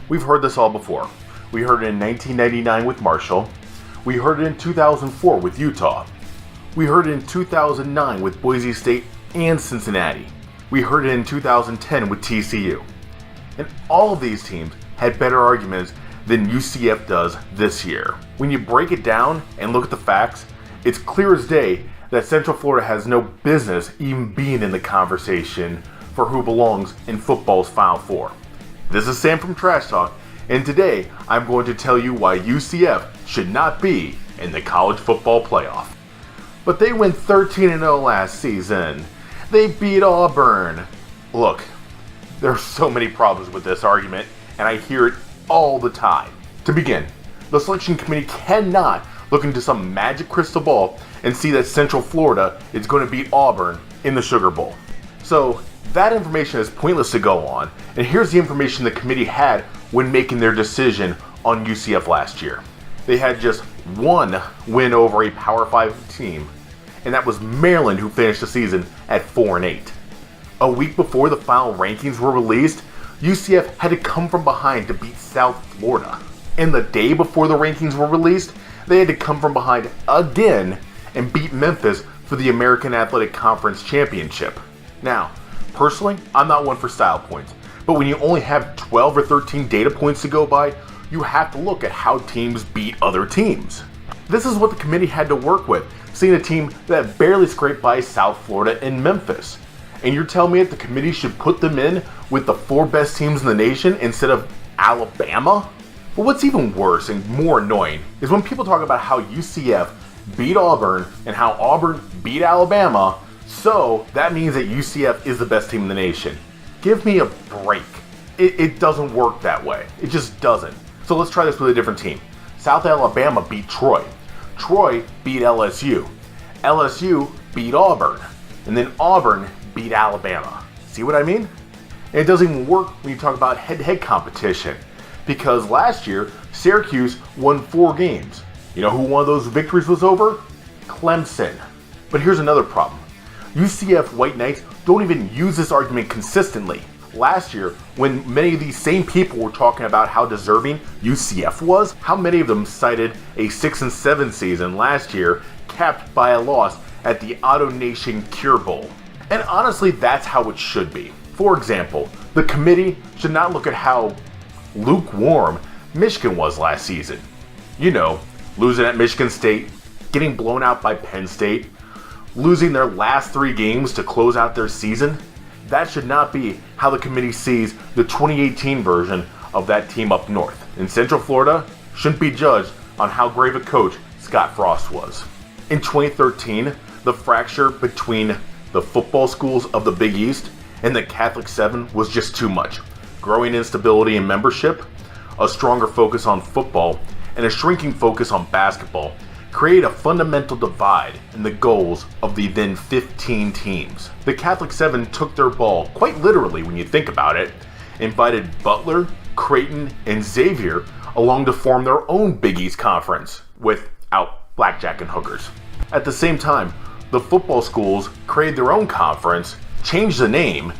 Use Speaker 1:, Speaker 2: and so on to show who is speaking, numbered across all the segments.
Speaker 1: We've heard this all before. We heard it in 1999 with Marshall. We heard it in 2004 with Utah. We heard it in 2009 with Boise State and Cincinnati. We heard it in 2010 with TCU. And all of these teams had better arguments than UCF does this year. When you break it down and look at the facts, it's clear as day that Central Florida has no business even being in the conversation for who belongs in football's Final Four. This is Sam from Trash Talk, and today I'm going to tell you why UCF should not be in the college football playoff. But they went 13-0 last season. They beat Auburn. Look, there are so many problems with this argument, and I hear it all the time. To begin, the selection committee cannot look into some magic crystal ball and see that Central Florida is going to beat Auburn in the Sugar Bowl. So that information is pointless to go on, and here's the information the committee had when making their decision on UCF last year. They had just one win over a Power 5 team, and that was Maryland, who finished the season at 4-8. A week before the final rankings were released, UCF had to come from behind to beat South Florida. And the day before the rankings were released, they had to come from behind again and beat Memphis for the American Athletic Conference Championship. Now, personally, I'm not one for style points, but when you only have 12 or 13 data points to go by, you have to look at how teams beat other teams. This is what the committee had to work with, seeing a team that barely scraped by South Florida and Memphis. And you're telling me that the committee should put them in with the 4 best teams in the nation instead of Alabama? But what's even worse and more annoying is when people talk about how UCF beat Auburn and how Auburn beat Alabama, so that means that UCF is the best team in the nation. Give me a break. It doesn't work that way. It just doesn't. So let's try this with a different team. South Alabama beat Troy. Troy beat LSU. LSU beat Auburn. And then Auburn beat Alabama. See what I mean? And it doesn't even work when you talk about head-to-head competition. Because last year, Syracuse won 4 games. You know who one of those victories was over? Clemson. But here's another problem. UCF White Knights don't even use this argument consistently. Last year, when many of these same people were talking about how deserving UCF was, how many of them cited a 6-7 season last year capped by a loss at the Auto Nation Cure Bowl? And honestly, that's how it should be. For example, the committee should not look at how lukewarm Michigan was last season. You know, losing at Michigan State, getting blown out by Penn State, losing their last 3 games to close out their season. That should not be how the committee sees the 2018 version of that team up north. And Central Florida shouldn't be judged on how great of a coach Scott Frost was. In 2013, the fracture between the football schools of the Big East and the Catholic 7 was just too much. Growing instability in membership, a stronger focus on football, and a shrinking focus on basketball create a fundamental divide in the goals of the then 15 teams. The Catholic 7 took their ball quite literally when you think about it, invited Butler, Creighton, and Xavier along to form their own Big East conference without blackjack and hookers. At the same time, the football schools created their own conference, changed the name,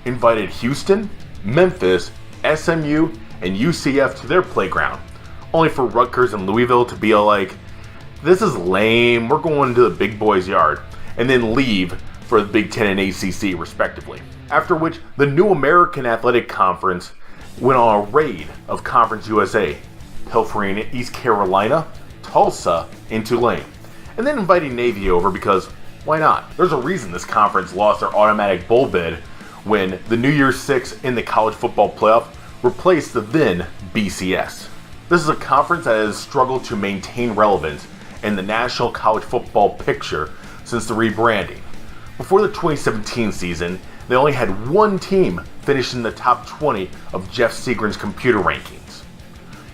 Speaker 1: invited Houston, Memphis, SMU, and UCF to their playground, only for Rutgers and Louisville to be like, this is lame, we're going to the big boys' yard, and then leave for the Big Ten and ACC respectively. After which, the new American Athletic Conference went on a raid of Conference USA, pilfering East Carolina, Tulsa, and Tulane, and then inviting Navy over because why not? There's a reason this conference lost their automatic bowl bid when the New Year's Six in the college football playoff replaced the then BCS. This is a conference that has struggled to maintain relevance in the national college football picture since the rebranding. Before the 2017 season, they only had one team finish in the top 20 of Jeff Seagram's computer rankings.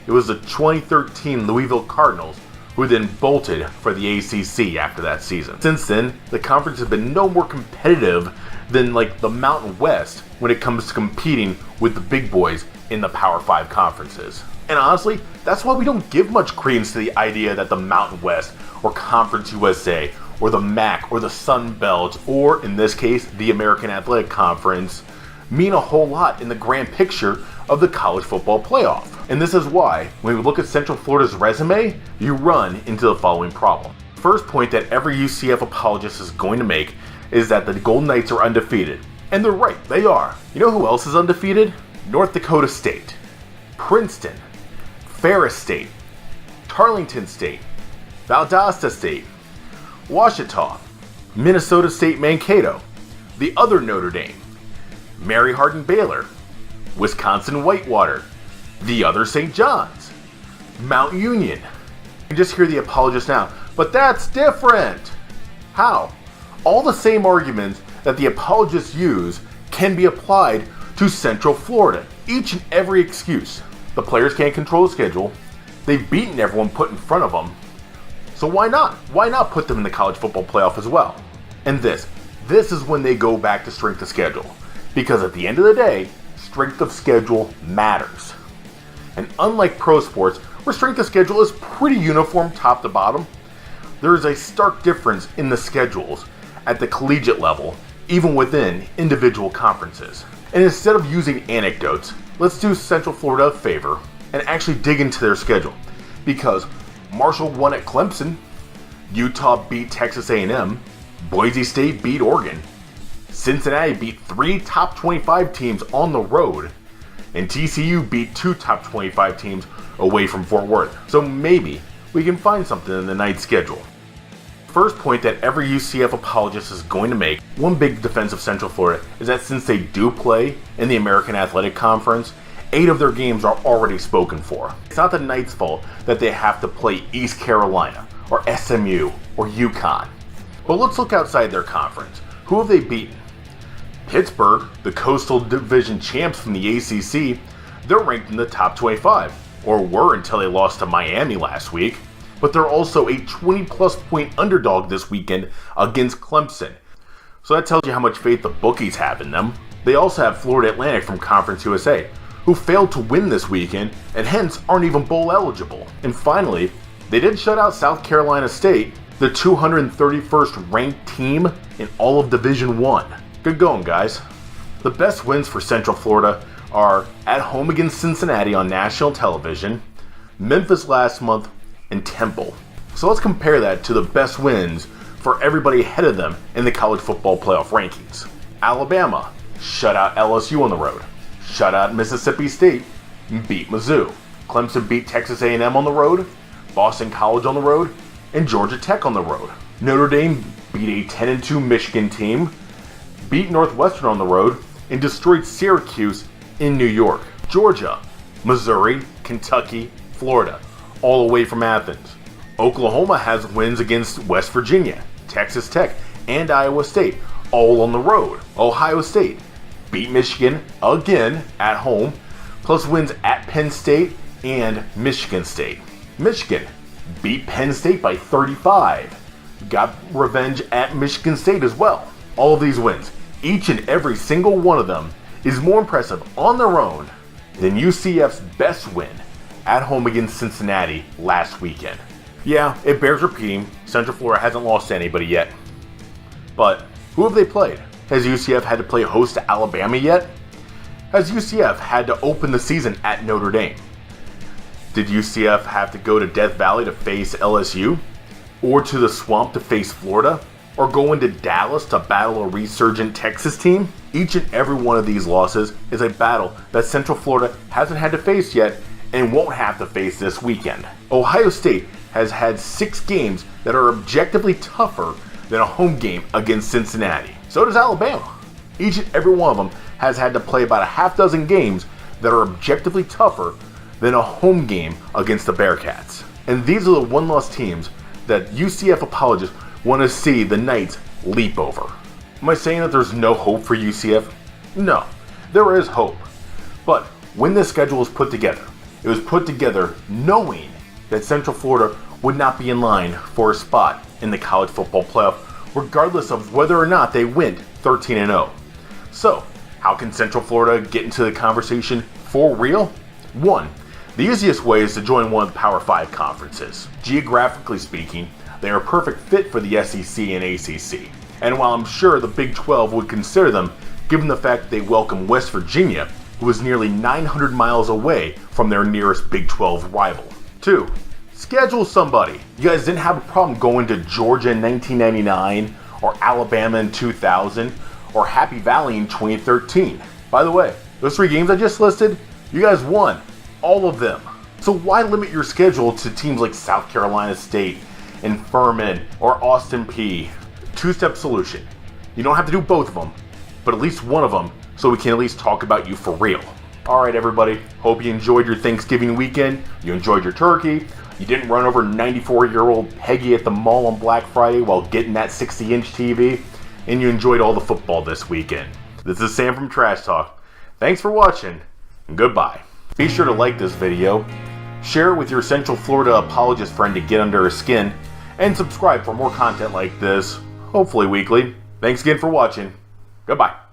Speaker 1: It was the 2013 Louisville Cardinals, who then bolted for the ACC after that season. Since then, the conference has been no more competitive than like the Mountain West when it comes to competing with the big boys in the Power 5 conferences. And honestly, that's why we don't give much credence to the idea that the Mountain West or Conference USA or the MAC or the Sun Belt or, in this case, the American Athletic Conference mean a whole lot in the grand picture of the college football playoff. And this is why, when we look at Central Florida's resume, you run into the following problem. First point that every UCF apologist is going to make is that the Golden Knights are undefeated. And they're right, they are. You know who else is undefeated? North Dakota State, Princeton, Ferris State, Tarleton State, Valdosta State, Ouachita, Minnesota State Mankato, the other Notre Dame, Mary Hardin Baylor, Wisconsin Whitewater, the other St. John's, Mount Union. You can just hear the apologist now, but that's different. How? All the same arguments that the apologists use can be applied to Central Florida. Each and every excuse. The players can't control the schedule. They've beaten everyone put in front of them. So why not? Why not put them in the college football playoff as well? And this is when they go back to strength of schedule. Because at the end of the day, strength of schedule matters. And unlike pro sports, where strength of schedule is pretty uniform top to bottom, there is a stark difference in the schedules at the collegiate level, even within individual conferences. And instead of using anecdotes, let's do Central Florida a favor and actually dig into their schedule. Because Marshall won at Clemson, Utah beat Texas A&M, Boise State beat Oregon, Cincinnati beat 3 top 25 teams on the road, and TCU beat 2 top 25 teams away from Fort Worth. So maybe we can find something in the Knights' schedule. First point that every UCF apologist is going to make, one big defense of Central Florida, is that since they do play in the American Athletic Conference, 8 of their games are already spoken for. It's not the Knights' fault that they have to play East Carolina, or SMU, or UConn. But let's look outside their conference. Who have they beaten? Pittsburgh, the Coastal Division champs from the ACC, they're ranked in the top 25, or were until they lost to Miami last week. But they're also a 20-plus point underdog this weekend against Clemson. So that tells you how much faith the bookies have in them. They also have Florida Atlantic from Conference USA, who failed to win this weekend and hence aren't even bowl eligible. And finally, they did shut out South Carolina State, the 231st ranked team in all of Division 1. Good going, guys. The best wins for Central Florida are at home against Cincinnati on national television, Memphis last month, and Temple. So let's compare that to the best wins for everybody ahead of them in the college football playoff rankings. Alabama shut out LSU on the road, shut out Mississippi State, and beat Mizzou. Clemson beat Texas A&M on the road, Boston College on the road, and Georgia Tech on the road. Notre Dame beat a 10-2 Michigan team, beat Northwestern on the road, and destroyed Syracuse in New York. Georgia, Missouri, Kentucky, Florida, all away from Athens. Oklahoma has wins against West Virginia, Texas Tech, and Iowa State, all on the road. Ohio State beat Michigan again at home, plus wins at Penn State and Michigan State. Michigan beat Penn State by 35. Got revenge at Michigan State as well. All of these wins, each and every single one of them, is more impressive on their own than UCF's best win at home against Cincinnati last weekend. Yeah, it bears repeating, Central Florida hasn't lost to anybody yet. But who have they played? Has UCF had to play host to Alabama yet? Has UCF had to open the season at Notre Dame? Did UCF have to go to Death Valley to face LSU? Or to the Swamp to face Florida? Or go into Dallas to battle a resurgent Texas team? Each and every one of these losses is a battle that Central Florida hasn't had to face yet and won't have to face this weekend. Ohio State has had 6 games that are objectively tougher than a home game against Cincinnati. So does Alabama. Each and every one of them has had to play about a half dozen games that are objectively tougher than a home game against the Bearcats. And these are the one-loss teams that UCF apologists want to see the Knights leap over. Am I saying that there's no hope for UCF? No, there is hope. But when this schedule was put together, it was put together knowing that Central Florida would not be in line for a spot in the college football playoff, regardless of whether or not they went 13-0. So, how can Central Florida get into the conversation for real? 1. The easiest way is to join one of the Power 5 conferences. Geographically speaking, they are a perfect fit for the SEC and ACC. And while I'm sure the Big 12 would consider them, given the fact that they welcome West Virginia, who was nearly 900 miles away from their nearest Big 12 rival. 2. Schedule somebody. You guys didn't have a problem going to Georgia in 1999, or Alabama in 2000, or Happy Valley in 2013. By the way, those 3 games I just listed, you guys won all of them. So why limit your schedule to teams like South Carolina State and Furman or Austin Peay? 2-step solution. You don't have to do both of them, but at least one of them, so we can at least talk about you for real. Alright everybody, hope you enjoyed your Thanksgiving weekend, you enjoyed your turkey, you didn't run over 94-year-old Peggy at the mall on Black Friday while getting that 60-inch TV, and you enjoyed all the football this weekend. This is Sam from Trash Talk. Thanks for watching, and goodbye. Be sure to like this video, share it with your Central Florida apologist friend to get under his skin, and subscribe for more content like this, hopefully weekly. Thanks again for watching. Goodbye.